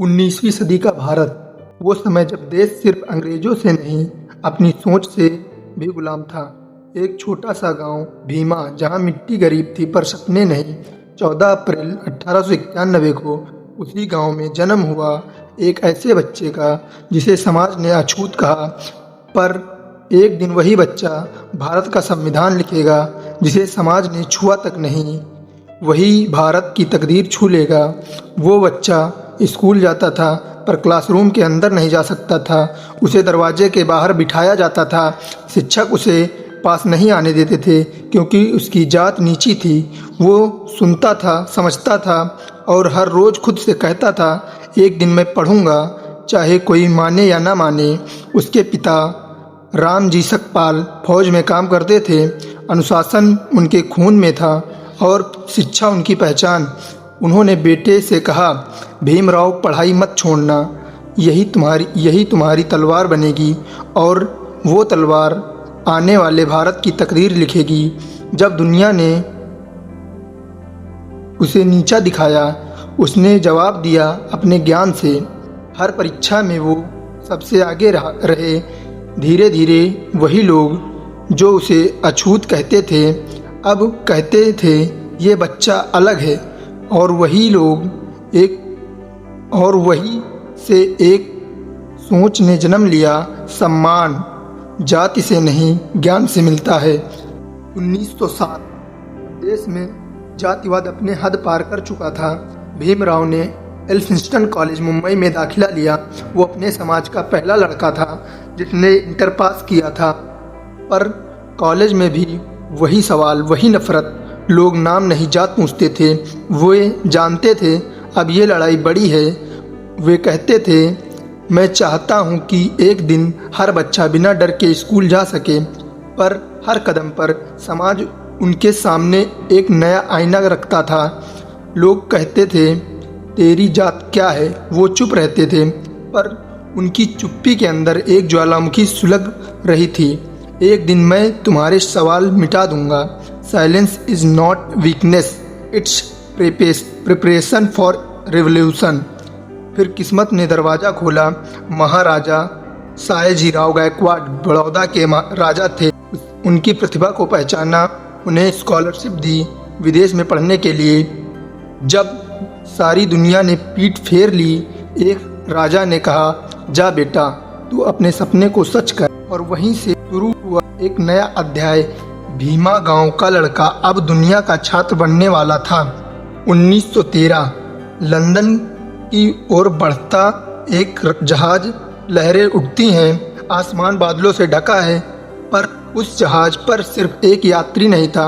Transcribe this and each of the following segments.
19वीं सदी का भारत, वो समय जब देश सिर्फ अंग्रेजों से नहीं अपनी सोच से भी गुलाम था। एक छोटा सा गांव भीमा, जहां मिट्टी गरीब थी पर सपने नहीं। 14 अप्रैल 1891 को उसी गांव में जन्म हुआ एक ऐसे बच्चे का जिसे समाज ने अछूत कहा, पर एक दिन वही बच्चा भारत का संविधान लिखेगा जिसे समाज ने छुआ तक नहीं। वही भारत की तकदीर छू लेगा। वो बच्चा स्कूल जाता था पर क्लासरूम के अंदर नहीं जा सकता था। उसे दरवाजे के बाहर बिठाया जाता था। शिक्षक उसे पास नहीं आने देते थे क्योंकि उसकी जात नीची थी। वो सुनता था, समझता था और हर रोज़ खुद से कहता था, एक दिन मैं पढ़ूंगा, चाहे कोई माने या ना माने। उसके पिता राम जी सकपाल फौज में काम करते थे। अनुशासन उनके खून में था और शिक्षा उनकी पहचान। उन्होंने बेटे से कहा, भीमराव, पढ़ाई मत छोड़ना, यही तुम्हारी तलवार बनेगी और वो तलवार आने वाले भारत की तकदीर लिखेगी। जब दुनिया ने उसे नीचा दिखाया, उसने जवाब दिया अपने ज्ञान से। हर परीक्षा में वो सबसे आगे रहे। धीरे धीरे वही लोग जो उसे अछूत कहते थे, अब कहते थे ये बच्चा अलग है। और वही से एक सोच ने जन्म लिया, सम्मान जाति से नहीं ज्ञान से मिलता है। 1907 देश में जातिवाद अपने हद पार कर चुका था। भीमराव ने एल्फिंस्टन कॉलेज मुंबई में दाखिला लिया। वो अपने समाज का पहला लड़का था जिसने इंटर पास किया था, पर कॉलेज में भी वही सवाल, वही नफरत। लोग नाम नहीं जात पूछते थे। वे जानते थे अब ये लड़ाई बड़ी है। वे कहते थे, मैं चाहता हूँ कि एक दिन हर बच्चा बिना डर के स्कूल जा सके। पर हर कदम पर समाज उनके सामने एक नया आईना रखता था। लोग कहते थे, तेरी जात क्या है? वो चुप रहते थे, पर उनकी चुप्पी के अंदर एक ज्वालामुखी सुलग रही थी। एक दिन मैं तुम्हारे सवाल मिटा दूंगा। Silence is not weakness, it's preparation for revolution. फिर किस्मत ने दरवाज़ा खोला। महाराजा सयाजीराव गायकवाड़ बड़ौदा के राजा थे। उनकी प्रतिभा को पहचाना, उन्हें स्कॉलरशिप दी विदेश में पढ़ने के लिए। जब सारी दुनिया ने पीठ फेर ली, एक राजा ने कहा, जा बेटा, तू अपने सपने को सच कर। और वहीं से शुरू हुआ एक नया अध्याय। भीमा गांव का लड़का अब दुनिया का छात्र बनने वाला था। 1913 लंदन की ओर बढ़ता एक जहाज, लहरें उठती हैं, आसमान बादलों से ढका है, पर उस जहाज पर सिर्फ एक यात्री नहीं था,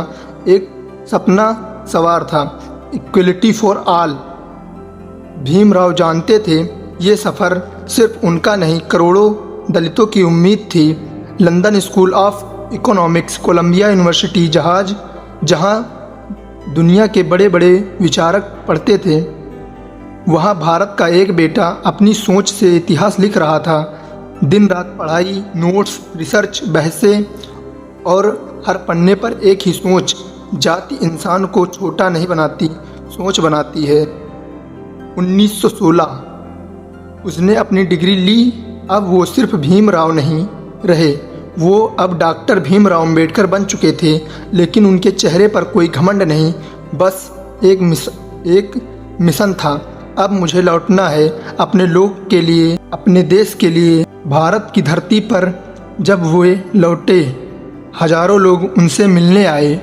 एक सपना सवार था, इक्वलिटी फॉर ऑल। भीमराव जानते थे ये सफ़र सिर्फ उनका नहीं, करोड़ों दलितों की उम्मीद थी। London School of Economics, Columbia University, जहां दुनिया के बड़े बड़े विचारक पढ़ते थे, वहां भारत का एक बेटा अपनी सोच से इतिहास लिख रहा था। दिन रात पढ़ाई, नोट्स, रिसर्च, बहसें और हर पन्ने पर एक ही सोच, जाति इंसान को छोटा नहीं बनाती, सोच बनाती है। 1916 उसने अपनी डिग्री ली। अब वो सिर्फ भीमराव नहीं रहे, वो अब डॉक्टर भीमराव अंबेडकर बन चुके थे। लेकिन उनके चेहरे पर कोई घमंड नहीं, बस एक मिशन था। अब मुझे लौटना है अपने लोग के लिए, अपने देश के लिए। भारत की धरती पर जब वे लौटे, हजारों लोग उनसे मिलने आए।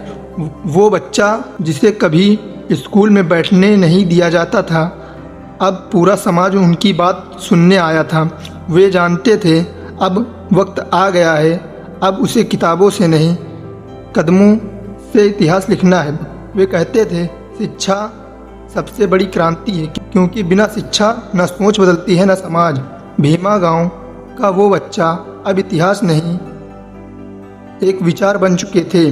वो बच्चा जिसे कभी स्कूल में बैठने नहीं दिया जाता था, अब पूरा समाज उनकी बात सुनने आया था। वे जानते थे अब वक्त आ गया है, अब उसे किताबों से नहीं, कदमों से इतिहास लिखना है। वे कहते थे, शिक्षा सबसे बड़ी क्रांति है, क्योंकि बिना शिक्षा न सोच बदलती है न समाज। भीमा गांव का वो बच्चा अब इतिहास नहीं, एक विचार बन चुके थे।